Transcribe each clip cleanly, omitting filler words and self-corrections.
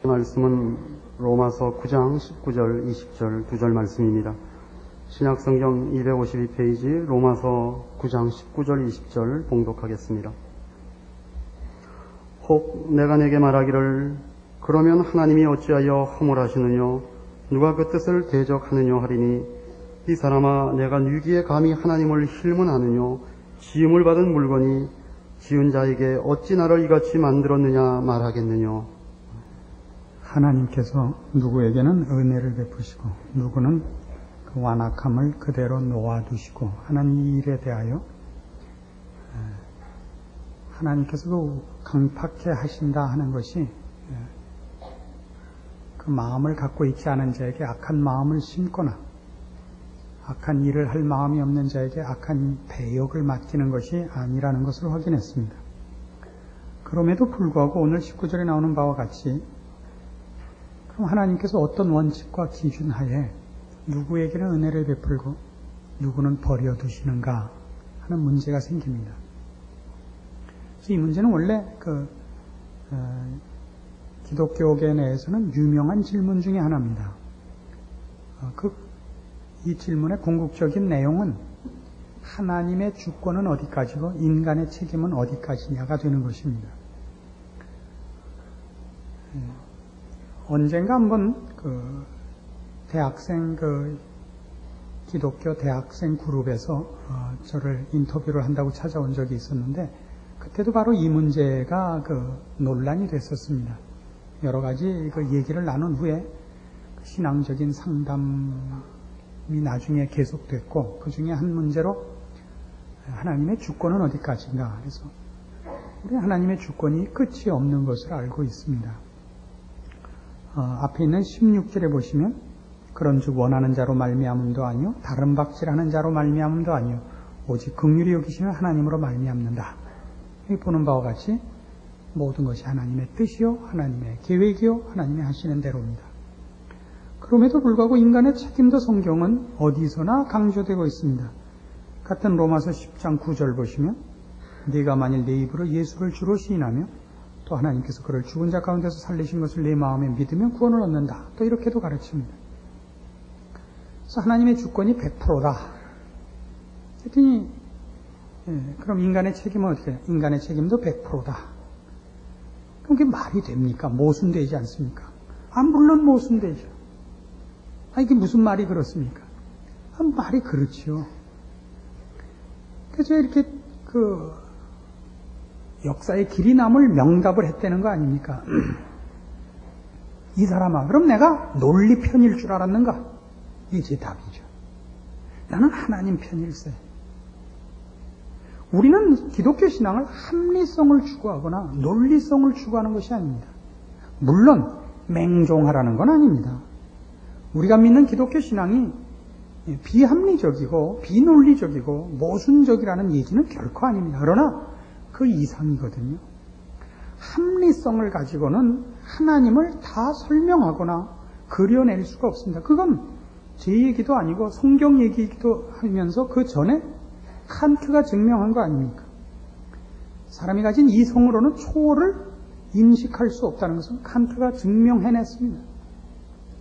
말씀은 로마서 9장 19절, 20절 두 절 말씀입니다. 신약성경 252페이지 로마서 9장 19절, 20절 봉독하겠습니다. 혹 내가 내게 말하기를 그러면 하나님이 어찌하여 허물하시느냐 누가 그 뜻을 대적하느냐 하리니 이 사람아 내가 누기에 감히 하나님을 힐문하느냐 지음을 받은 물건이 지은 자에게 어찌 나를 이같이 만들었느냐 말하겠느냐. 하나님께서 누구에게는 은혜를 베푸시고 누구는 그 완악함을 그대로 놓아두시고 하는 이 일에 대하여 하나님께서 그 강팍해 하신다 하는 것이 그 마음을 갖고 있지 않은 자에게 악한 마음을 심거나 악한 일을 할 마음이 없는 자에게 악한 배역을 맡기는 것이 아니라는 것을 확인했습니다. 그럼에도 불구하고 오늘 19절에 나오는 바와 같이 그럼 하나님께서 어떤 원칙과 기준 하에 누구에게는 은혜를 베풀고 누구는 버려두시는가 하는 문제가 생깁니다. 이 문제는 원래 기독교계 내에서는 유명한 질문 중에 하나입니다. 이 질문의 궁극적인 내용은 하나님의 주권은 어디까지고 인간의 책임은 어디까지냐가 되는 것입니다. 언젠가 한번 기독교 대학생 그룹에서 저를 인터뷰를 한다고 찾아온 적이 있었는데 그때도 바로 이 문제가 논란이 됐었습니다. 여러 가지 얘기를 나눈 후에 신앙적인 상담이 나중에 계속됐고 그 중에 한 문제로 하나님의 주권은 어디까지인가. 그래서 우리 하나님의 주권이 끝이 없는 것을 알고 있습니다. 앞에 있는 16절에 보시면 그런즉 원하는 자로 말미암음도 아니요 다른 박질하는 자로 말미암음도 아니요 오직 긍휼히 여기시는 하나님으로 말미암는다. 여기 보는 바와 같이 모든 것이 하나님의 뜻이요 하나님의 계획이요 하나님이 하시는 대로입니다. 그럼에도 불구하고 인간의 책임도 성경은 어디서나 강조되고 있습니다. 같은 로마서 10장 9절 보시면 네가 만일 내 입으로 예수를 주로 시인하며 또 하나님께서 그를 죽은 자 가운데서 살리신 것을 내 마음에 믿으면 구원을 얻는다. 또 이렇게도 가르칩니다. 그래서 하나님의 주권이 100%다. 그랬더니 그럼 인간의 책임은 어떻게 해요? 인간의 책임도 100%다. 그럼 그게 말이 됩니까? 모순되지 않습니까? 물론 모순되죠. 이게 무슨 말이 그렇습니까? 말이 그렇지요. 그래서 이렇게 역사의 길이 남을 명답을 했다는 거 아닙니까? 이 사람아, 그럼 내가 논리 편일 줄 알았는가? 이게 제 답이죠. 나는 하나님 편일세. 우리는 기독교 신앙을 합리성을 추구하거나 논리성을 추구하는 것이 아닙니다. 물론 맹종하라는 건 아닙니다. 우리가 믿는 기독교 신앙이 비합리적이고 비논리적이고 모순적이라는 얘기는 결코 아닙니다. 그러나 그 이상이거든요. 합리성을 가지고는 하나님을 다 설명하거나 그려낼 수가 없습니다. 그건 제 얘기도 아니고 성경 얘기이기도 하면서 그 전에 칸트가 증명한 거 아닙니까? 사람이 가진 이성으로는 초월을 인식할 수 없다는 것은 칸트가 증명해냈습니다.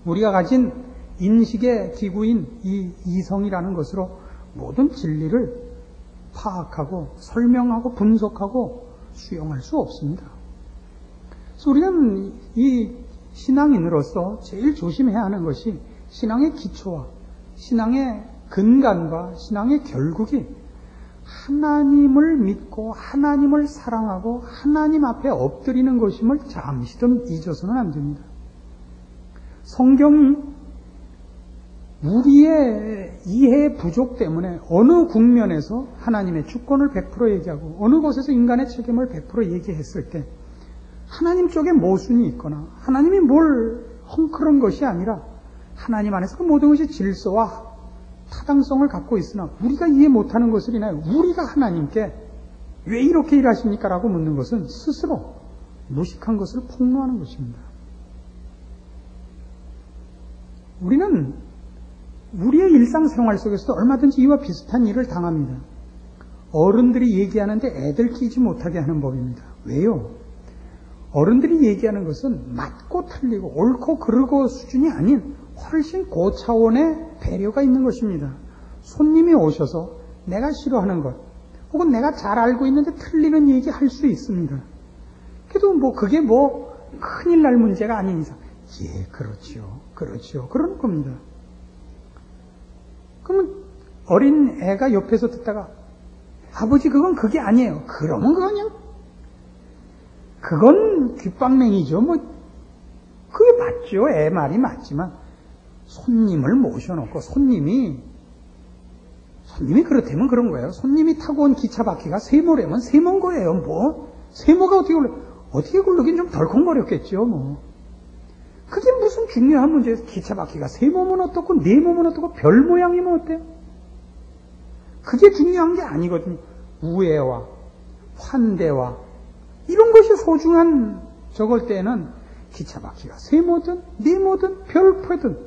우리가 가진 인식의 기구인 이 이성이라는 것으로 모든 진리를 파악하고 설명하고 분석하고 수용할 수 없습니다. 그래서 우리는 이 신앙인으로서 제일 조심해야 하는 것이 신앙의 기초와 신앙의 근간과 신앙의 결국이 하나님을 믿고 하나님을 사랑하고 하나님 앞에 엎드리는 것임을 잠시도 잊어서는 안 됩니다. 성경이 우리의 이해 부족 때문에 어느 국면에서 하나님의 주권을 100% 얘기하고 어느 곳에서 인간의 책임을 100% 얘기했을 때 하나님 쪽에 모순이 있거나 하나님이 뭘 헝클은 것이 아니라 하나님 안에서 그 모든 것이 질서와 타당성을 갖고 있으나 우리가 이해 못하는 것을 인하여 우리가 하나님께 왜 이렇게 일하십니까? 라고 묻는 것은 스스로 무식한 것을 폭로하는 것입니다. 우리는 우리의 일상생활 속에서도 얼마든지 이와 비슷한 일을 당합니다. 어른들이 얘기하는데 애들 끼지 못하게 하는 법입니다. 왜요? 어른들이 얘기하는 것은 맞고 틀리고 옳고 그르고 수준이 아닌 훨씬 고차원의 배려가 있는 것입니다. 손님이 오셔서 내가 싫어하는 것 혹은 내가 잘 알고 있는데 틀리는 얘기 할 수 있습니다. 그래도 그게 큰일 날 문제가 아닌 이상 예, 그렇죠 그러는 겁니다. 그러면 어린 애가 옆에서 듣다가 아버지 그게 아니에요. 그러면 그건 귓방맹이죠. 그게 맞죠. 애 말이 맞지만 손님을 모셔놓고 손님이 그렇다면 그런 거예요. 손님이 타고 온 기차 바퀴가 세모라면 세모인 거예요. 세모가 어떻게 굴르긴 좀 덜컹거렸겠죠. 그게 무슨 중요한 문제에서 기차 바퀴가 세모면 어떻고 네모면 어떻고 별 모양이면 어때요? 그게 중요한 게 아니거든요. 우애와 환대와 이런 것이 소중한 저걸 때는 기차 바퀴가 세모든 네모든 별표든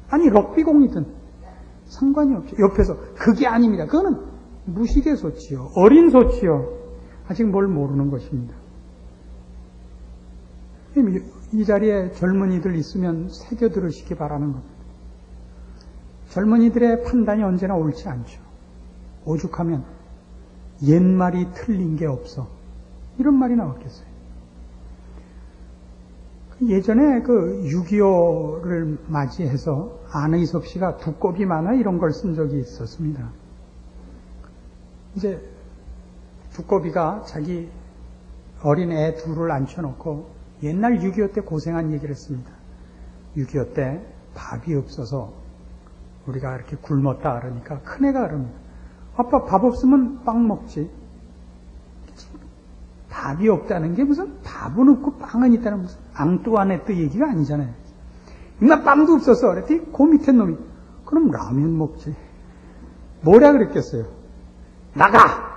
아니 럭비공이든 상관이 없죠. 옆에서 그게 아닙니다. 그거는 무식의 소치요. 어린 소치요. 아직 뭘 모르는 것입니다. 이 자리에 젊은이들 있으면 새겨 들으시기 바라는 겁니다. 젊은이들의 판단이 언제나 옳지 않죠. 오죽하면 옛말이 틀린 게 없어. 이런 말이 나왔겠어요. 예전에 6.25를 맞이해서 안의섭 씨가 두꺼비 만화 이런 걸 쓴 적이 있었습니다. 이제 두꺼비가 자기 어린 애 둘을 앉혀놓고 옛날 6.25 때 고생한 얘기를 했습니다. 6.25 때 밥이 없어서 우리가 이렇게 굶었다 그러니까 큰애가 그럽니다. 아빠 밥 없으면 빵 먹지. 밥이 없다는 게 무슨 밥은 없고 빵은 있다는 무슨 앙뚜아네트 얘기가 아니잖아요. 인마 빵도 없었어. 그랬더니 그 밑에 놈이 그럼 라면 먹지. 뭐라 그랬겠어요? 나가!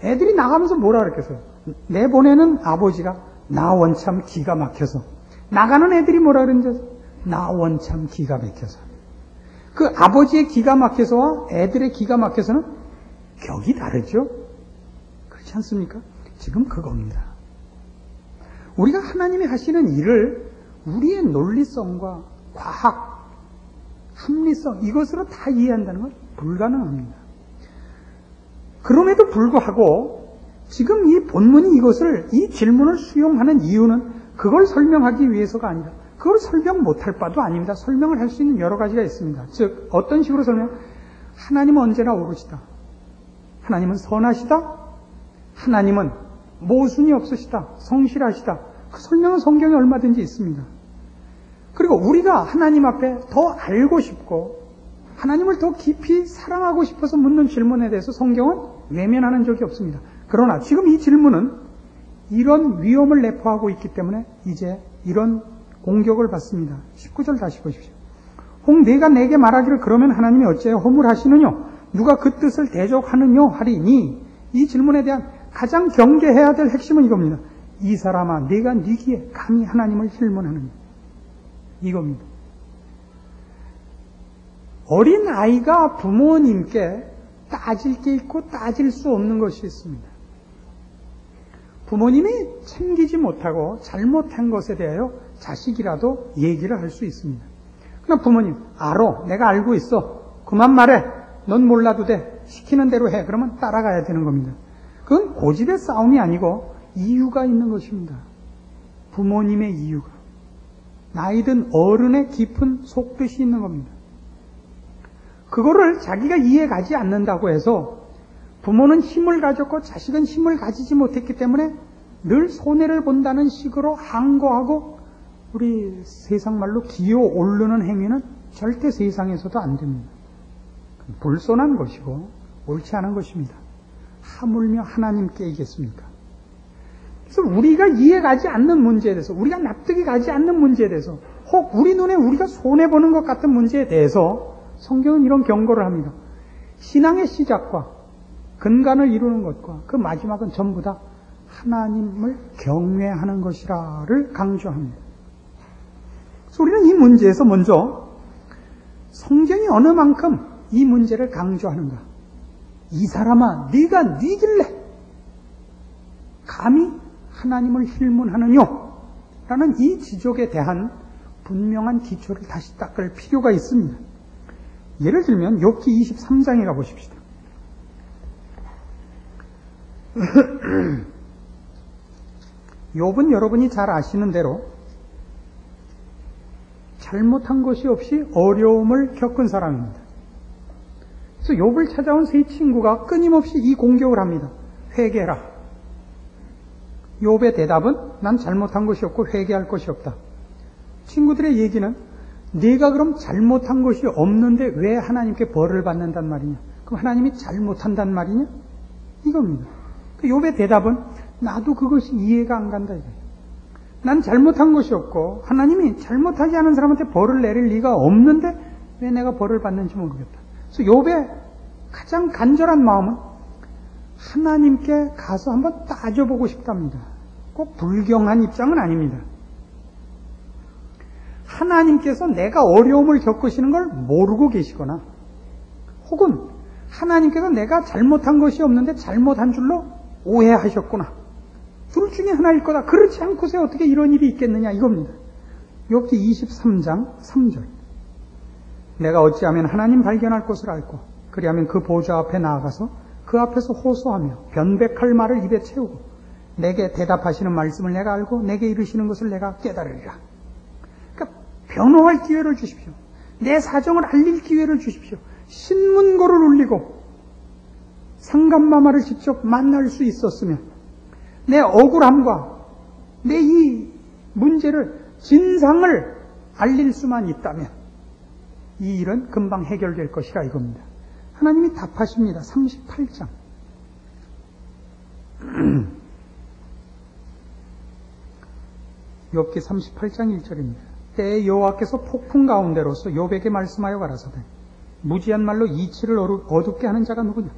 애들이 나가면서 뭐라 그랬겠어요? 내보내는 아버지가 나 원참 기가 막혀서 나가는 애들이 뭐라 그랬는지 나 원참 기가 막혀서 그 아버지의 기가 막혀서와 애들의 기가 막혀서는 격이 다르죠? 그렇지 않습니까? 지금 그겁니다. 우리가 하나님이 하시는 일을 우리의 논리성과 과학, 합리성 이것으로 다 이해한다는 건 불가능합니다. 그럼에도 불구하고 지금 이 본문이 이 질문을 수용하는 이유는 그걸 설명하기 위해서가 아니라 그걸 설명 못할 바도 아닙니다. 설명을 할 수 있는 여러 가지가 있습니다. 즉 어떤 식으로 하나님은 언제나 옳으시다. 하나님은 선하시다. 하나님은 모순이 없으시다. 성실하시다. 그 설명은 성경에 얼마든지 있습니다. 그리고 우리가 하나님 앞에 더 알고 싶고 하나님을 더 깊이 사랑하고 싶어서 묻는 질문에 대해서 성경은 외면하는 적이 없습니다. 그러나 지금 이 질문은 이런 위험을 내포하고 있기 때문에 이제 이런 공격을 받습니다. 19절 다시 보십시오. 혹 내가 내게 말하기를 그러면 하나님이 어찌하여 허물하시느뇨? 누가 그 뜻을 대적하느뇨? 하리니 이 질문에 대한 가장 경계해야 될 핵심은 이겁니다. 이 사람아 내가 네 귀에 감히 하나님을 힐문하느냐? 이겁니다. 어린 아이가 부모님께 따질 게 있고 따질 수 없는 것이 있습니다. 부모님이 챙기지 못하고 잘못한 것에 대하여 자식이라도 얘기를 할 수 있습니다. 그러나 부모님, 알아. 내가 알고 있어. 그만 말해. 넌 몰라도 돼. 시키는 대로 해. 그러면 따라가야 되는 겁니다. 그건 고집의 싸움이 아니고 이유가 있는 것입니다. 부모님의 이유가. 나이든 어른의 깊은 속뜻이 있는 겁니다. 그거를 자기가 이해가지 않는다고 해서 부모는 힘을 가졌고 자식은 힘을 가지지 못했기 때문에 늘 손해를 본다는 식으로 항거하고 우리 세상 말로 기어 오르는 행위는 절대 세상에서도 안 됩니다. 불손한 것이고 옳지 않은 것입니다. 하물며 하나님께 이겠습니까? 그래서 우리가 이해가지 않는 문제에 대해서 우리가 납득이 가지 않는 문제에 대해서 혹 우리 눈에 우리가 손해보는 것 같은 문제에 대해서 성경은 이런 경고를 합니다. 신앙의 시작과 근간을 이루는 것과 그 마지막은 전부 다 하나님을 경외하는 것이라를 강조합니다. 그래서 우리는 이 문제에서 먼저 성경이 어느 만큼 이 문제를 강조하는가. 이 사람아 네가 네길래 감히 하나님을 힐문하느뇨? 라는 이 지적에 대한 분명한 기초를 다시 닦을 필요가 있습니다. 예를 들면 욥기 23장에 가보십시다. 욥은 여러분이 잘 아시는 대로 잘못한 것이 없이 어려움을 겪은 사람입니다. 그래서 욥을 찾아온 세 친구가 끊임없이 이 공격을 합니다. 회개해라. 욥의 대답은 난 잘못한 것이 없고 회개할 것이 없다. 친구들의 얘기는 네가 그럼 잘못한 것이 없는데 왜 하나님께 벌을 받는단 말이냐? 그럼 하나님이 잘못한단 말이냐? 이겁니다. 그 욥의 대답은 나도 그것이 이해가 안 간다 이거예요. 난 잘못한 것이 없고 하나님이 잘못하지 않은 사람한테 벌을 내릴 리가 없는데 왜 내가 벌을 받는지 모르겠다. 그래서 욥의 가장 간절한 마음은 하나님께 가서 한번 따져보고 싶답니다. 꼭 불경한 입장은 아닙니다. 하나님께서 내가 어려움을 겪으시는 걸 모르고 계시거나 혹은 하나님께서 내가 잘못한 것이 없는데 잘못한 줄로 오해하셨구나. 둘 중에 하나일 거다. 그렇지 않고서 어떻게 이런 일이 있겠느냐 이겁니다. 욥기 23장 3절. 내가 어찌하면 하나님 발견할 것을 알고 그리하면 그 보좌 앞에 나아가서 그 앞에서 호소하며 변백할 말을 입에 채우고 내게 대답하시는 말씀을 내가 알고 내게 이르시는 것을 내가 깨달으리라. 그러니까 변호할 기회를 주십시오. 내 사정을 알릴 기회를 주십시오. 신문고를 울리고 상감마마를 직접 만날 수 있었으면 내 억울함과 내 이 문제를 진상을 알릴 수만 있다면 이 일은 금방 해결될 것이라 이겁니다. 하나님이 답하십니다. 38장 욥기 38장 1절입니다. 때에 여호와께서 폭풍 가운데로서 욥에게 말씀하여 가라사대 무지한 말로 이치를 어둡게 하는 자가 누구냐?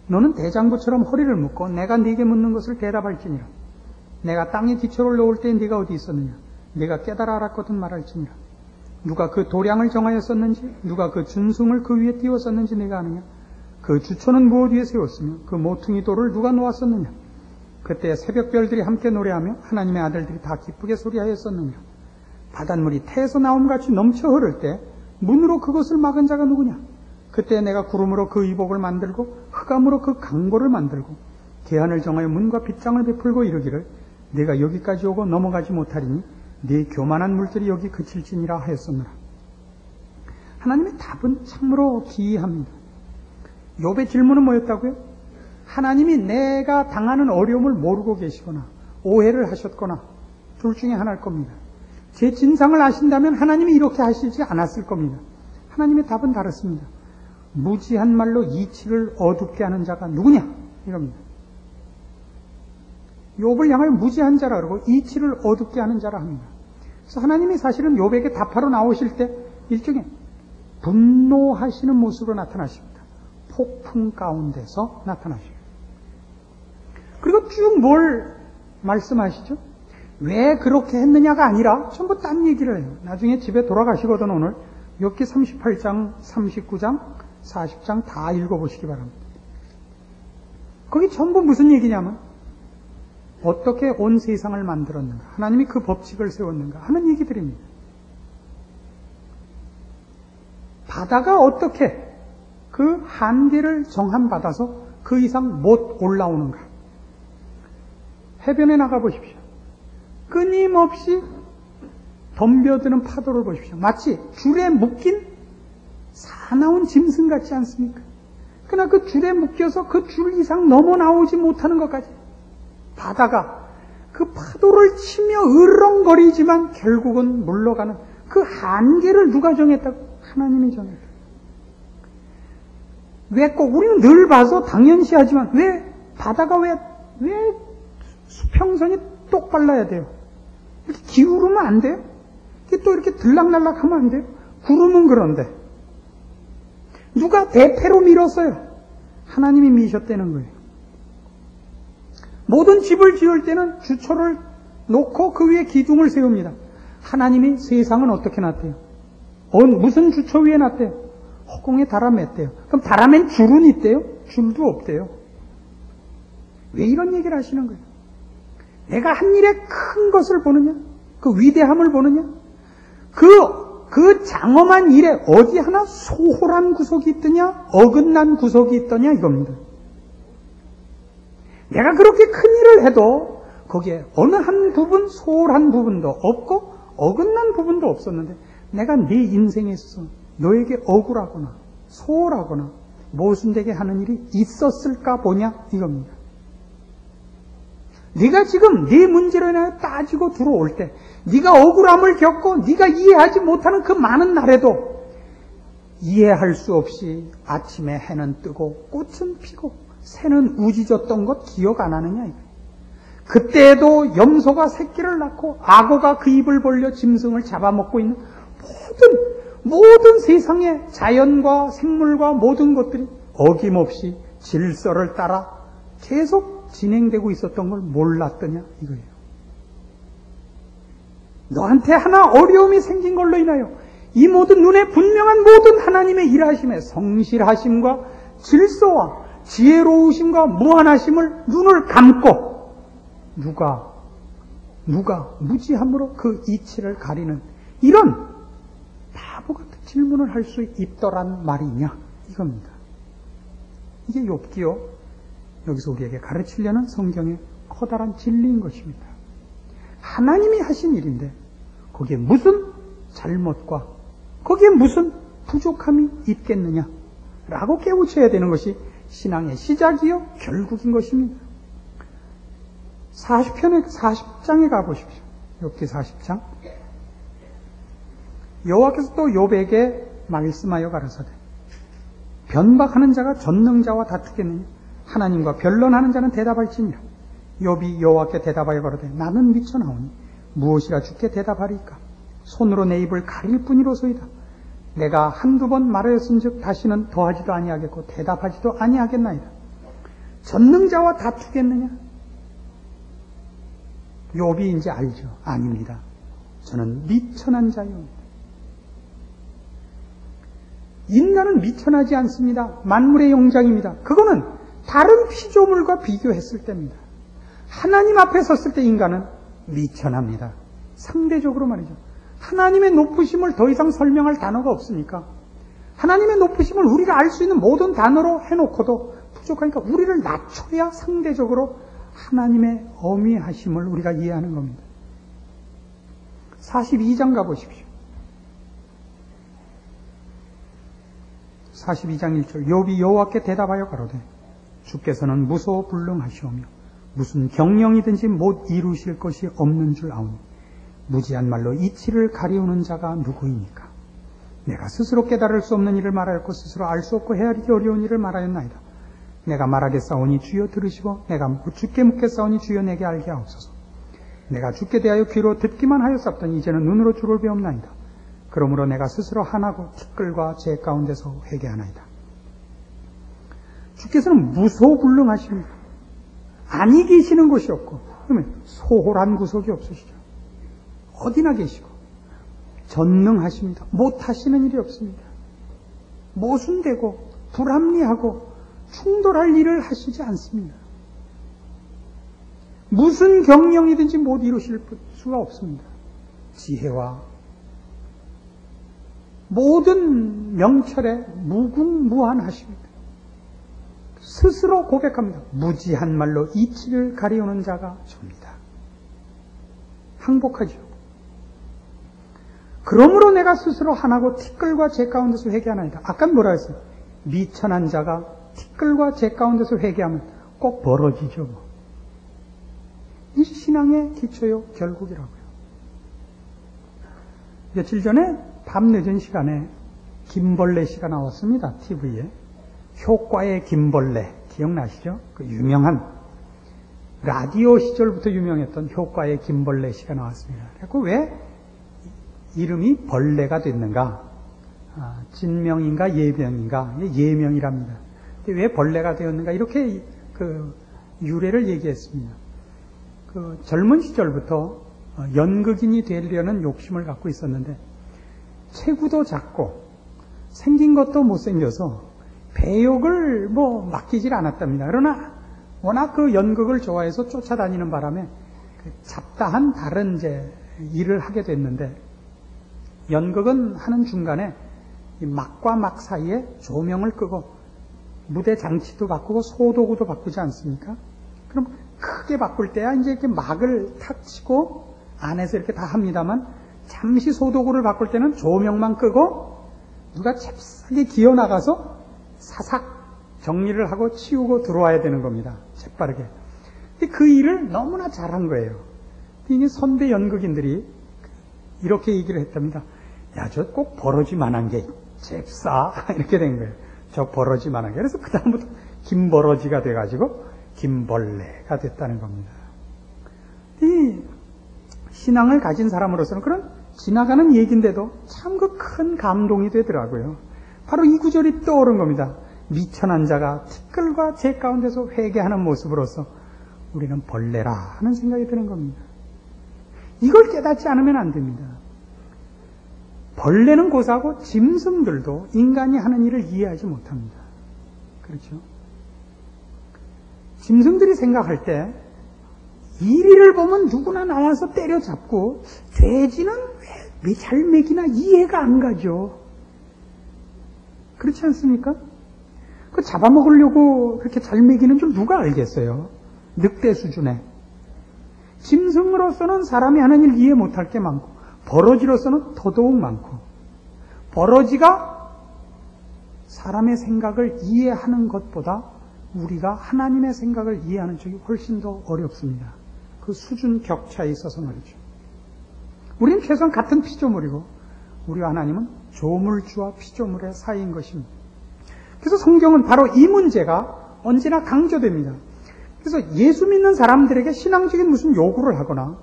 너는 대장부처럼 허리를 묶고 내가 네게 묻는 것을 대답할지니라. 내가 땅에 기초를 놓을 때에 네가 어디 있었느냐? 네가 깨달아 알았거든 말할지니라. 누가 그 도량을 정하였었는지 누가 그 준승을 그 위에 띄웠었는지 네가 아느냐? 그 주초는 무엇 위에 세웠으며 그 모퉁이 돌을 누가 놓았었느냐? 그때 새벽별들이 함께 노래하며 하나님의 아들들이 다 기쁘게 소리하였었느냐? 바닷물이 태에서 나옴같이 넘쳐 흐를 때 문으로 그것을 막은 자가 누구냐? 그때 내가 구름으로 그 이복을 만들고 흑암으로 그 강고를 만들고 계한을 정하여 문과 빗장을 베풀고 이르기를 내가 여기까지 오고 넘어가지 못하리니 네 교만한 물들이 여기 그칠지니라 하였었노라. 하나님의 답은 참으로 기이합니다. 욥의 질문은 뭐였다고요? 하나님이 내가 당하는 어려움을 모르고 계시거나 오해를 하셨거나 둘 중에 하나일 겁니다. 제 진상을 아신다면 하나님이 이렇게 하시지 않았을 겁니다. 하나님의 답은 다릅니다. 무지한 말로 이치를 어둡게 하는 자가 누구냐? 이겁니다. 욥을 향하여 무지한 자라 그러고 이치를 어둡게 하는 자라 합니다. 그래서 하나님이 사실은 욥에게 답하러 나오실 때 일종의 분노하시는 모습으로 나타나십니다. 폭풍 가운데서 나타나십니다. 그리고 쭉 뭘 말씀하시죠? 왜 그렇게 했느냐가 아니라 전부 딴 얘기를 해요. 나중에 집에 돌아가시거든 오늘 욥기 38장, 39장, 40장 다 읽어보시기 바랍니다. 거기 전부 무슨 얘기냐면 어떻게 온 세상을 만들었는가, 하나님이 그 법칙을 세웠는가 하는 얘기들입니다. 바다가 어떻게 그 한계를 정함받아서 그 이상 못 올라오는가. 해변에 나가보십시오. 끊임없이 덤벼드는 파도를 보십시오. 마치 줄에 묶인 사나운 짐승 같지 않습니까? 그러나 그 줄에 묶여서 그 줄 이상 넘어 나오지 못하는 것까지 바다가 그 파도를 치며 으렁거리지만 결국은 물러가는 그 한계를 누가 정했다고? 하나님이 정했다. 왜 꼭 우리는 늘 봐서 당연시하지만 왜 바다가 왜 수평선이 똑발라야 돼요? 이렇게 기울으면 안 돼요? 이렇게 또 이렇게 들락날락하면 안 돼요? 구름은 그런데 누가 대패로 밀었어요? 하나님이 미셨다는 거예요. 모든 집을 지을 때는 주초를 놓고 그 위에 기둥을 세웁니다. 하나님이 세상은 어떻게 놨대요? 무슨 주초 위에 놨대요? 허공에 달아맸대요. 그럼 달아맨 줄은 있대요? 줄도 없대요. 왜 이런 얘기를 하시는 거예요? 내가 한 일에 큰 것을 보느냐? 그 위대함을 보느냐? 그 장엄한 일에 어디 하나 소홀한 구석이 있더냐? 어긋난 구석이 있더냐? 이겁니다. 내가 그렇게 큰 일을 해도 거기에 어느 한 부분, 소홀한 부분도 없고 어긋난 부분도 없었는데 내가 네 인생에 있어서 너에게 억울하거나 소홀하거나 모순되게 하는 일이 있었을까 보냐? 이겁니다. 네가 지금 네 문제로 인하여 따지고 들어올 때 네가 억울함을 겪고 네가 이해하지 못하는 그 많은 날에도 이해할 수 없이 아침에 해는 뜨고 꽃은 피고 새는 우짖었던 것 기억 안 하느냐? 그때에도 염소가 새끼를 낳고 악어가 그 입을 벌려 짐승을 잡아먹고 있는 모든 세상의 자연과 생물과 모든 것들이 어김없이 질서를 따라 계속 진행되고 있었던 걸 몰랐더냐 이거예요. 너한테 하나 어려움이 생긴 걸로 인하여 이 모든 눈에 분명한 모든 하나님의 일하심에 성실하심과 질서와 지혜로우심과 무한하심을 눈을 감고 누가 무지함으로 그 이치를 가리는 이런 바보 같은 질문을 할 수 있더란 말이냐 이겁니다. 이게 욥기요 여기서 우리에게 가르치려는 성경의 커다란 진리인 것입니다. 하나님이 하신 일인데 거기에 무슨 잘못과 거기에 무슨 부족함이 있겠느냐라고 깨우쳐야 되는 것이 신앙의 시작이요 결국인 것입니다. 40장에 가보십시오. 욥기 40장. 여호와께서 또 욥에게 말씀하여 가라사대 변박하는 자가 전능자와 다투겠느냐 하나님과 변론하는 자는 대답할지니라. 욥이 여호와께 대답하여 가로되 나는 미쳐나오니 무엇이라 주께 대답하리까 손으로 내 입을 가릴 뿐이로소이다. 내가 한두 번 말하였은즉 다시는 더하지도 아니하겠고 대답하지도 아니하겠나이다. 전능자와 다투겠느냐? 욥이 이제 알죠. 아닙니다. 저는 미천한 자요. 인간은 미천하지 않습니다. 만물의 영장입니다. 그거는 다른 피조물과 비교했을 때입니다. 하나님 앞에 섰을 때 인간은 미천합니다. 상대적으로 말이죠. 하나님의 높으심을 더 이상 설명할 단어가 없으니까 하나님의 높으심을 우리가 알 수 있는 모든 단어로 해놓고도 부족하니까 우리를 낮춰야 상대적으로 하나님의 어미하심을 우리가 이해하는 겁니다. 42장 가보십시오. 42장 1절 욥이 여호와께 대답하여 가로되 주께서는 무소불능하시오며 무슨 경영이든지 못 이루실 것이 없는 줄 아오니 무지한 말로 이치를 가리우는 자가 누구이니까. 내가 스스로 깨달을 수 없는 일을 말하였고 스스로 알 수 없고 헤아리기 어려운 일을 말하였나이다. 내가 말하겠사오니 주여 들으시고 내가 주께 묻겠사오니 주여 내게 알게 하옵소서. 내가 주께 대하여 귀로 듣기만 하였사옵더니 이제는 눈으로 주를 배움나이다. 그러므로 내가 스스로 한하고 티끌과 제 가운데서 회개하나이다. 주께서는 무소불능하십니다. 아니 계시는 곳이 없고 그러면 소홀한 구석이 없으시죠. 어디나 계시고 전능하십니다. 못하시는 일이 없습니다. 모순되고 불합리하고 충돌할 일을 하시지 않습니다. 무슨 경영이든지 못 이루실 수가 없습니다. 지혜와 모든 명철에 무궁무한하십니다. 스스로 고백합니다. 무지한 말로 이치를 가리우는 자가 접니다. 항복하죠. 그러므로 내가 스스로 하나고 티끌과 제 가운데서 회개하나이다. 아까 뭐라 했어요? 미천한 자가 티끌과 제 가운데서 회개하면 꼭 벌어지죠. 이 신앙의 기초요 결국이라고요. 며칠 전에 밤늦은 시간에 김벌레 씨가 나왔습니다. TV에. 효과의 김벌레 기억나시죠? 그 유명한 라디오 시절부터 유명했던 효과의 김벌레 씨가 나왔습니다. 그래서 왜 이름이 벌레가 됐는가? 진명인가 예명인가? 예명이랍니다. 근데 왜 벌레가 되었는가? 이렇게 그 유래를 얘기했습니다. 그 젊은 시절부터 연극인이 되려는 욕심을 갖고 있었는데 체구도 작고 생긴 것도 못생겨서 배역을 맡기질 않았답니다. 그러나 워낙 그 연극을 좋아해서 쫓아다니는 바람에 잡다한 다른 이제 일을 하게 됐는데, 연극은 하는 중간에 이 막과 막 사이에 조명을 끄고 무대 장치도 바꾸고 소도구도 바꾸지 않습니까? 그럼 크게 바꿀 때야 이제 이렇게 막을 탁 치고 안에서 이렇게 다 합니다만, 잠시 소도구를 바꿀 때는 조명만 끄고 누가 잽싸게 기어 나가서 사삭 정리를 하고 치우고 들어와야 되는 겁니다. 재빠르게. 근데 그 일을 너무나 잘한 거예요. 이게 선배 연극인들이 이렇게 얘기를 했답니다. 야, 저 꼭 버러지만한 게 잽싸 이렇게 된 거예요. 저 버러지만한 게. 그래서 그 다음부터 김버러지가 돼가지고 김벌레가 됐다는 겁니다. 이 신앙을 가진 사람으로서는 그런 지나가는 얘기인데도 참 그 큰 감동이 되더라고요. 바로 이 구절이 떠오른 겁니다. 미천한 자가 티끌과 재 가운데서 회개하는 모습으로서 우리는 벌레라 하는 생각이 드는 겁니다. 이걸 깨닫지 않으면 안 됩니다. 벌레는 고사하고 짐승들도 인간이 하는 일을 이해하지 못합니다. 그렇죠? 짐승들이 생각할 때 이리를 보면 누구나 나와서 때려잡고, 돼지는 왜 잘 먹이나 이해가 안 가죠. 그렇지 않습니까? 그 잡아먹으려고 그렇게 잘 먹이는 줄 누가 알겠어요? 늑대 수준에. 짐승으로서는 사람이 하는 일 이해 못할 게 많고, 버러지로서는 더더욱 많고, 버러지가 사람의 생각을 이해하는 것보다 우리가 하나님의 생각을 이해하는 쪽이 훨씬 더 어렵습니다. 그 수준 격차에 있어서 말이죠. 우리는 최소한 같은 피조물이고, 우리와 하나님은 조물주와 피조물의 사이인 것입니다. 그래서 성경은 바로 이 문제가 언제나 강조됩니다. 그래서 예수 믿는 사람들에게 신앙적인 무슨 요구를 하거나,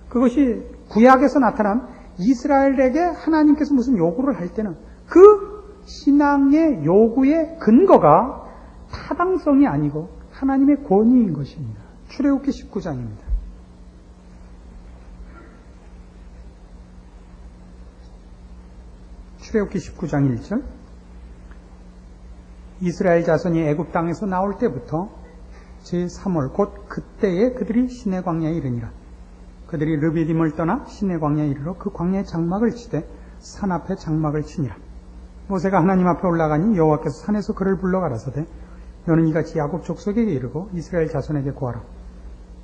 그것이 구약에서 나타난 이스라엘에게 하나님께서 무슨 요구를 할 때는 그 신앙의 요구의 근거가 타당성이 아니고 하나님의 권위인 것입니다. 출애굽기 19장입니다. 출애굽기 19장 1절. 이스라엘 자손이 애굽 땅에서 나올 때부터 제3월 곧 그때에 그들이 시내 광야에 이르니라. 그들이 르비딤을 떠나 시내 광야에 이르러 그 광야에 장막을 치되 산 앞에 장막을 치니라. 모세가 하나님 앞에 올라가니 여호와께서 산에서 그를 불러 가라사대, 너는 이같이 야곱 족속에게 이르고 이스라엘 자손에게 고하라.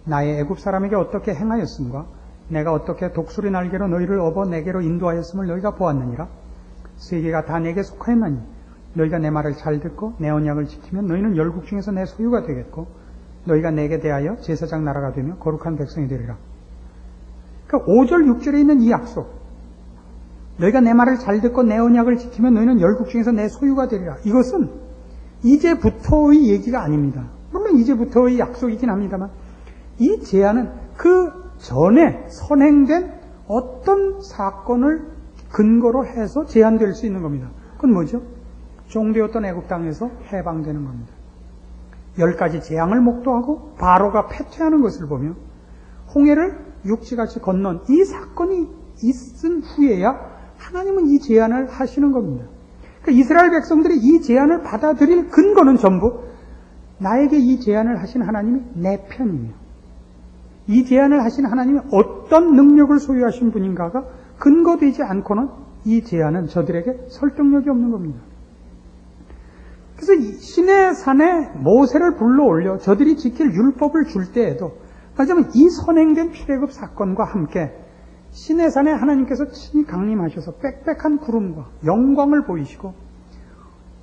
나의 애굽 사람에게 어떻게 행하였음과 내가 어떻게 독수리 날개로 너희를 업어 내게로 인도하였음을 너희가 보았느니라. 세계가 다 내게 속하였나니 너희가 내 말을 잘 듣고 내 언약을 지키면 너희는 열국 중에서 내 소유가 되겠고, 너희가 내게 대하여 제사장 나라가 되며 거룩한 백성이 되리라. 그러니까 5절 6절에 있는 이 약속, 너희가 내 말을 잘 듣고 내 언약을 지키면 너희는 열국 중에서 내 소유가 되리라. 이것은 이제부터의 얘기가 아닙니다. 물론 이제부터의 약속이긴 합니다만, 이 제안은 그 전에 선행된 어떤 사건을 근거로 해서 제한될 수 있는 겁니다. 그건 뭐죠? 종되었던 애굽 땅에서 해방되는 겁니다. 10가지 재앙을 목도하고 바로가 패퇴하는 것을 보며 홍해를 육지같이 건넌 이 사건이 있은 후에야 하나님은 이 제안을 하시는 겁니다. 그러니까 이스라엘 백성들이 이 제안을 받아들일 근거는 전부 나에게 이 제안을 하신 하나님이 내 편이며, 이 제안을 하신 하나님이 어떤 능력을 소유하신 분인가가 근거되지 않고는 이 제안은 저들에게 설득력이 없는 겁니다. 그래서 시내 산에 모세를 불러올려 저들이 지킬 율법을 줄 때에도, 말하자면 이 선행된 출애굽 사건과 함께 시내 산에 하나님께서 친히 강림하셔서 빽빽한 구름과 영광을 보이시고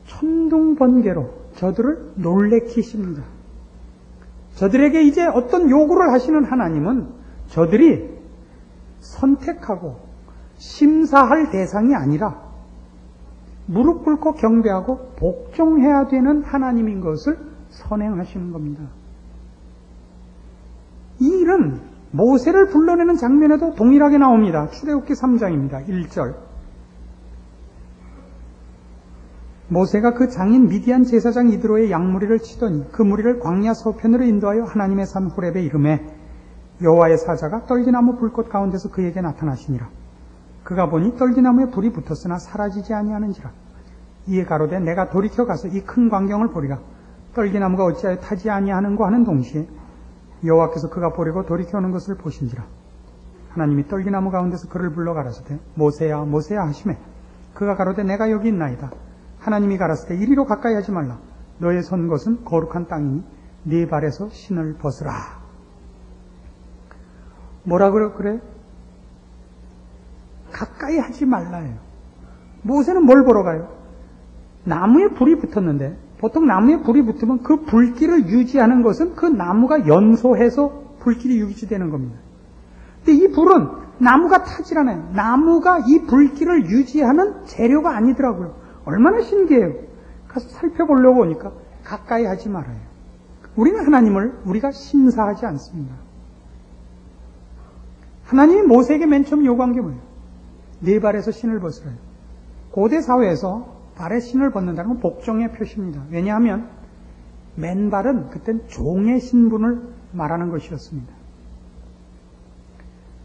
천둥번개로 저들을 놀래키십니다. 저들에게 이제 어떤 요구를 하시는 하나님은 저들이 선택하고 심사할 대상이 아니라 무릎 꿇고 경배하고 복종해야 되는 하나님인 것을 선행하시는 겁니다. 이 일은 모세를 불러내는 장면에도 동일하게 나옵니다. 출애굽기 3장입니다. 1절. 모세가 그 장인 미디안 제사장 이드로의 양무리를 치더니 그 무리를 광야 서편으로 인도하여 하나님의 산 호렙에 이르매 여호와의 사자가 떨기나무 불꽃 가운데서 그에게 나타나시니라. 그가 보니 떨기나무에 불이 붙었으나 사라지지 아니하는지라. 이에 가로되 내가 돌이켜 가서 이 큰 광경을 보리라. 떨기나무가 어찌하여 타지 아니하는고 하는 동시에 여호와께서 그가 보려고 돌이켜오는 것을 보신지라. 하나님이 떨기나무 가운데서 그를 불러 가라사대 모세야 모세야 하시매 그가 가로되 내가 여기 있나이다. 하나님이 가라사대 이리로 가까이 하지 말라. 너의 선 것은 거룩한 땅이니 네 발에서 신을 벗으라. 뭐라 그래? 가까이 하지 말라예요. 모세는 뭘 보러 가요? 나무에 불이 붙었는데 보통 나무에 불이 붙으면 그 불길을 유지하는 것은 그 나무가 연소해서 불길이 유지되는 겁니다. 근데 이 불은 나무가 타질 않아요. 나무가 이 불길을 유지하는 재료가 아니더라고요. 얼마나 신기해요. 가서 살펴보려고 오니까 가까이 하지 말아요. 우리는 하나님을 우리가 심사하지 않습니다. 하나님이 모세에게 맨 처음 요구한 게 뭐예요? 네 발에서 신을 벗으래요. 고대 사회에서 발에 신을 벗는다는 건 복종의 표시입니다. 왜냐하면 맨발은 그땐 종의 신분을 말하는 것이었습니다.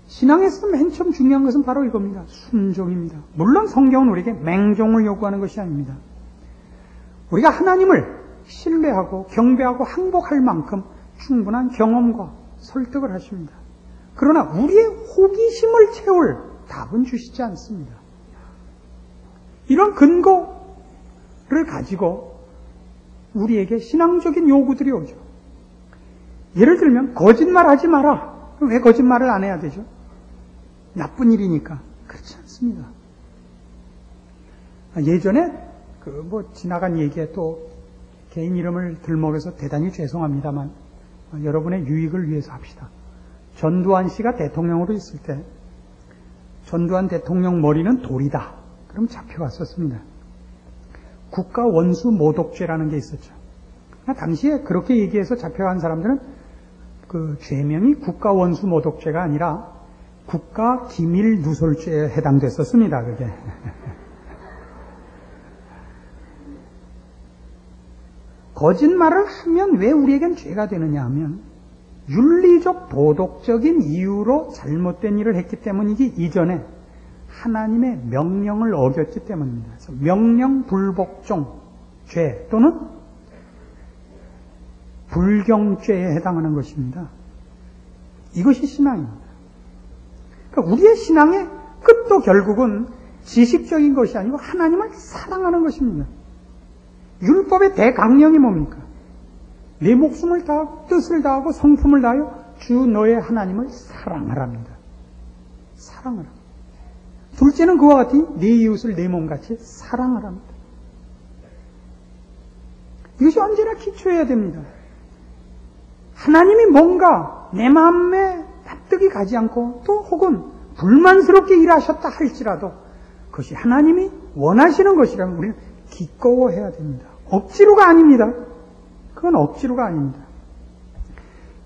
신앙에서 맨 처음 중요한 것은 바로 이겁니다. 순종입니다. 물론 성경은 우리에게 맹종을 요구하는 것이 아닙니다. 우리가 하나님을 신뢰하고 경배하고 항복할 만큼 충분한 경험과 설득을 하십니다. 그러나 우리의 호기심을 채울 답은 주시지 않습니다. 이런 근거를 가지고 우리에게 신앙적인 요구들이 오죠. 예를 들면 거짓말하지 마라. 왜 거짓말을 안 해야 되죠? 나쁜 일이니까. 그렇지 않습니다. 예전에 지나간 얘기에 또 개인 이름을 들먹여서 대단히 죄송합니다만 여러분의 유익을 위해서 합시다. 전두환 씨가 대통령으로 있을 때 전두환 대통령 머리는 돌이다. 그럼 잡혀갔었습니다. 국가 원수 모독죄라는 게 있었죠. 당시에 그렇게 얘기해서 잡혀간 사람들은 그 죄명이 국가 원수 모독죄가 아니라 국가 기밀 누설죄에 해당됐었습니다. 그게. 거짓말을 하면 왜 우리에겐 죄가 되느냐 하면 윤리적 도덕적인 이유로 잘못된 일을 했기 때문이기 이전에 하나님의 명령을 어겼기 때문입니다. 그래서 명령 불복종 죄 또는 불경죄에 해당하는 것입니다. 이것이 신앙입니다. 그러니까 우리의 신앙의 끝도 결국은 지식적인 것이 아니고 하나님을 사랑하는 것입니다. 율법의 대강령이 뭡니까? 내 목숨을 다하고 뜻을 다하고 성품을 다하여 주 너의 하나님을 사랑하랍니다. 사랑하라. 둘째는 그와 같이 네 이웃을 내 몸같이 사랑하랍니다. 이것이 언제나 기초해야 됩니다. 하나님이 뭔가 내 마음에 납득이 가지 않고 또 혹은 불만스럽게 일하셨다 할지라도 그것이 하나님이 원하시는 것이라면 우리는 기꺼워해야 됩니다. 억지로가 아닙니다. 그건 억지로가 아닙니다.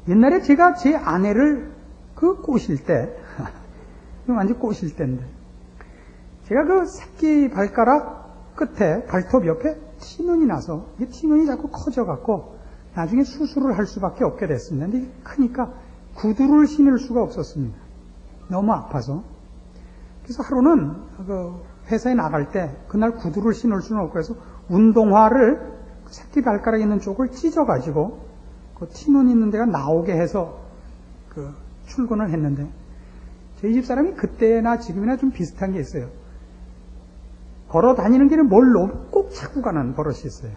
옛날에 제가 제 아내를 꼬실 때, 완전 꼬실 때인데, 제가 그 새끼 발가락 끝에, 발톱 옆에 티눈이 나서, 이 티눈이 자꾸 커져갖고, 나중에 수술을 할 수밖에 없게 됐습니다. 근데 크니까 구두를 신을 수가 없었습니다. 너무 아파서. 그래서 하루는 회사에 나갈 때, 그날 구두를 신을 수는 없고 해서 운동화를 새끼 발가락에 있는 쪽을 찢어가지고 그 티눈 있는 데가 나오게 해서 출근을 했는데 저희 집 사람이 그때나 지금이나 좀 비슷한 게 있어요. 걸어 다니는 길에 뭘 놓으면 꼭 차고 가는 버릇이 있어요.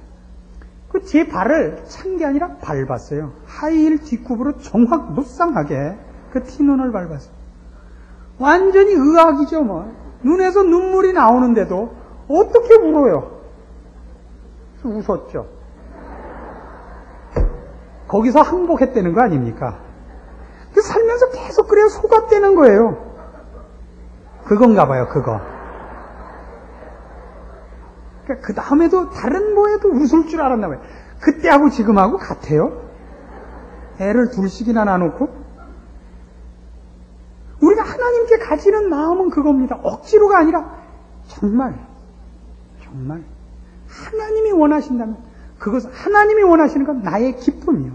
제 발을 찬 게 아니라 밟았어요. 하이힐 뒷굽으로 정확 무쌍하게 그 티눈을 밟았어요. 완전히 의학이죠 뭐. 눈에서 눈물이 나오는데도 어떻게 울어요? 웃었죠. 거기서 항복했다는 거 아닙니까? 살면서 계속 그래야 속았다는 거예요. 그건가 봐요, 그거. 그 다음에도 다른 뭐에도 웃을 줄 알았나 봐요. 그때하고 지금하고 같아요? 애를 둘씩이나 나놓고? 우리가 하나님께 가지는 마음은 그겁니다. 억지로가 아니라 정말 하나님이 원하신다면 그것은 하나님이 원하시는 건 나의 기쁨이요.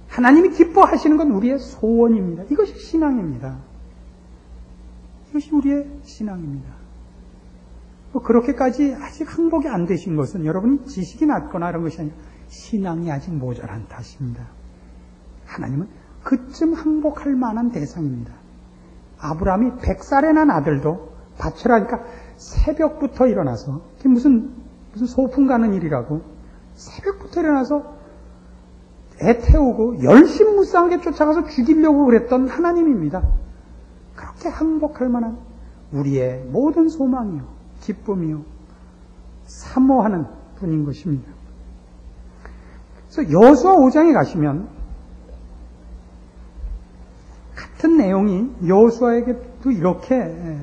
하나님이 기뻐하시는 건 우리의 소원입니다. 이것이 신앙입니다. 이것이 우리의 신앙입니다. 그렇게까지 아직 항복이 안 되신 것은 여러분이 지식이 낮거나 이런 것이 아니라 신앙이 아직 모자란 탓입니다. 하나님은 그쯤 항복할 만한 대상입니다. 아브라함이 100살에 난 아들도 바쳐라니까 새벽부터 일어나서, 그게 무슨 소풍 가는 일이라고, 새벽부터 일어나서 애 태우고 열심무쌍하게 쫓아가서 죽이려고 그랬던 하나님입니다. 그렇게 항복할 만한 우리의 모든 소망이요, 기쁨이요, 사모하는 분인 것입니다. 그래서 여호수아 5장에 가시면 같은 내용이 여호수아에게도 이렇게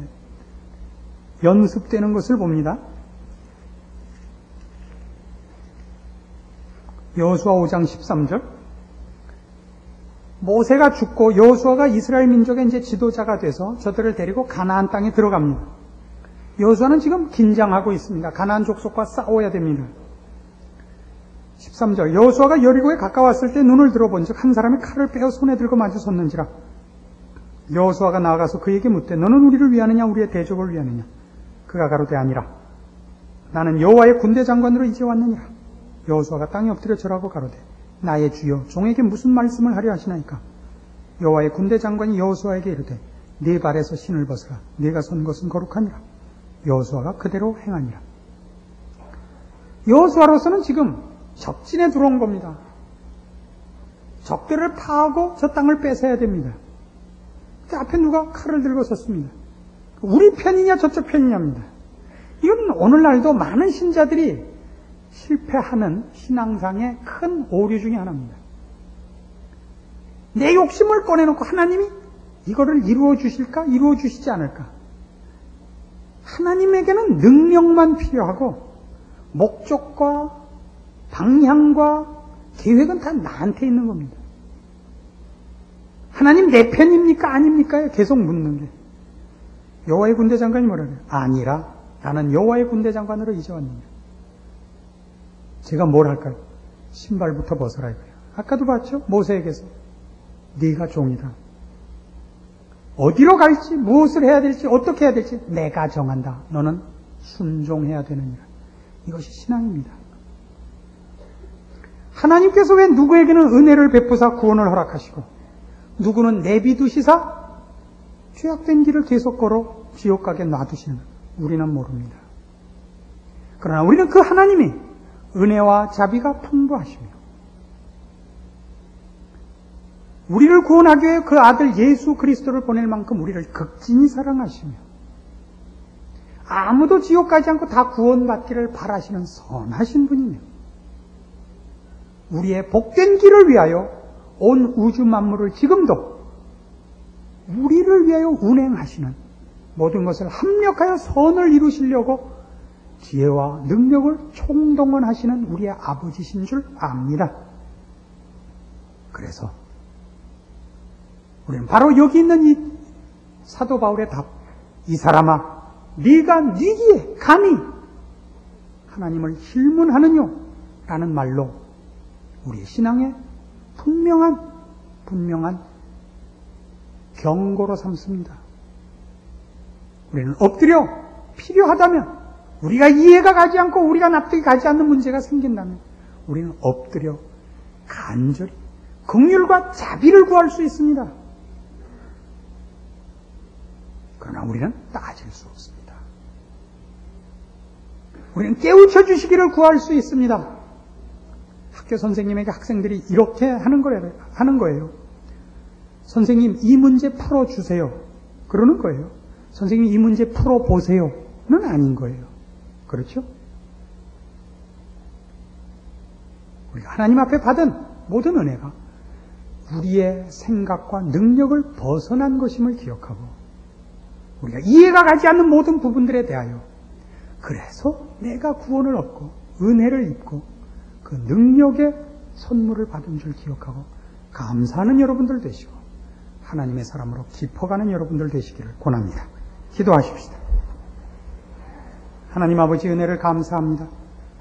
연습되는 것을 봅니다. 여호수아 5장 13절. 모세가 죽고 여호수아가 이스라엘 민족의 이제 지도자가 돼서 저들을 데리고 가나안 땅에 들어갑니다. 여호수아는 지금 긴장하고 있습니다. 가나안 족속과 싸워야 됩니다. 13절. 여호수아가 여리고에 가까웠을 때 눈을 들어본즉 한 사람이 칼을 빼어 손에 들고 마주 섰는지라. 여호수아가 나아가서 그에게 묻되 너는 우리를 위하느냐 우리의 대적을 위하느냐. 그가 가로되 아니라 나는 여호와의 군대 장관으로 이제 왔느니라. 여호수아가 땅에 엎드려 절하고 가로되 나의 주여 종에게 무슨 말씀을 하려 하시나이까. 여호와의 군대 장관이 여호수아에게 이르되 네 발에서 신을 벗으라. 네가 선 것은 거룩하니라. 여호수아가 그대로 행하니라. 여호수아로서는 지금 적진에 들어온 겁니다. 적들을 파하고 저 땅을 뺏어야 됩니다. 그 앞에 누가 칼을 들고 섰습니다. 우리 편이냐 저쪽 편이냐입니다. 이건 오늘날도 많은 신자들이 실패하는 신앙상의 큰 오류 중에 하나입니다. 내 욕심을 꺼내놓고 하나님이 이거를 이루어 주실까? 이루어 주시지 않을까? 하나님에게는 능력만 필요하고 목적과 방향과 계획은 다 나한테 있는 겁니다. 하나님 내 편입니까? 아닙니까? 계속 묻는 게. 여호와의 군대 장관이 뭐라 그래요? 아니라 나는 여호와의 군대 장관으로 이제 왔느냐. 제가 뭘 할까요? 신발부터 벗어라 이거예요. 아까도 봤죠? 모세에게서 네가 종이다. 어디로 갈지, 무엇을 해야 될지, 어떻게 해야 될지 내가 정한다. 너는 순종해야 되느니라. 이것이 신앙입니다. 하나님께서 왜 누구에게는 은혜를 베푸사 구원을 허락하시고 누구는 내비두시사 죄악된 길을 계속 걸어 지옥 가게 놔두시는 우리는 모릅니다. 그러나 우리는 그 하나님이 은혜와 자비가 풍부하시며 우리를 구원하기 위해 그 아들 예수 그리스도를 보낼 만큼 우리를 극진히 사랑하시며 아무도 지옥 가지 않고 다 구원받기를 바라시는 선하신 분이며 우리의 복된 길을 위하여 온 우주 만물을 지금도 우리를 위하여 운행하시는 모든 것을 합력하여 선을 이루시려고 지혜와 능력을 총동원하시는 우리의 아버지신 줄 압니다. 그래서 우리는 바로 여기 있는 이 사도 바울의 답, 이 사람아 네가 네기에 감히 하나님을 힐문하느뇨? 라는 말로 우리의 신앙에 분명한 경고로 삼습니다. 우리는 엎드려 필요하다면 우리가 이해가 가지 않고 우리가 납득이 가지 않는 문제가 생긴다면 우리는 엎드려 간절히 긍휼과 자비를 구할 수 있습니다. 그러나 우리는 따질 수 없습니다. 우리는 깨우쳐 주시기를 구할 수 있습니다. 학교 선생님에게 학생들이 이렇게 하는 거예요. 선생님 이 문제 풀어주세요. 그러는 거예요. 선생님 이 문제 풀어보세요. 는 아닌 거예요. 그렇죠? 우리가 하나님 앞에 받은 모든 은혜가 우리의 생각과 능력을 벗어난 것임을 기억하고 우리가 이해가 가지 않는 모든 부분들에 대하여 그래서 내가 구원을 얻고 은혜를 입고 그 능력의 선물을 받은 줄 기억하고 감사하는 여러분들 되시고 하나님의 사람으로 깊어가는 여러분들 되시기를 권합니다. 기도하십시다. 하나님 아버지 은혜를 감사합니다.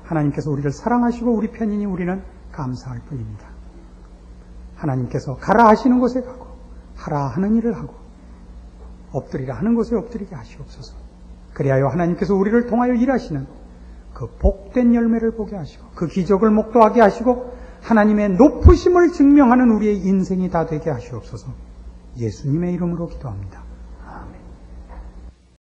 하나님께서 우리를 사랑하시고 우리 편이니 우리는 감사할 뿐입니다. 하나님께서 가라 하시는 곳에 가고 하라 하는 일을 하고 엎드리라 하는 곳에 엎드리게 하시옵소서. 그리하여 하나님께서 우리를 통하여 일하시는 그 복된 열매를 보게 하시고 그 기적을 목도하게 하시고 하나님의 높으심을 증명하는 우리의 인생이 다 되게 하시옵소서. 예수님의 이름으로 기도합니다.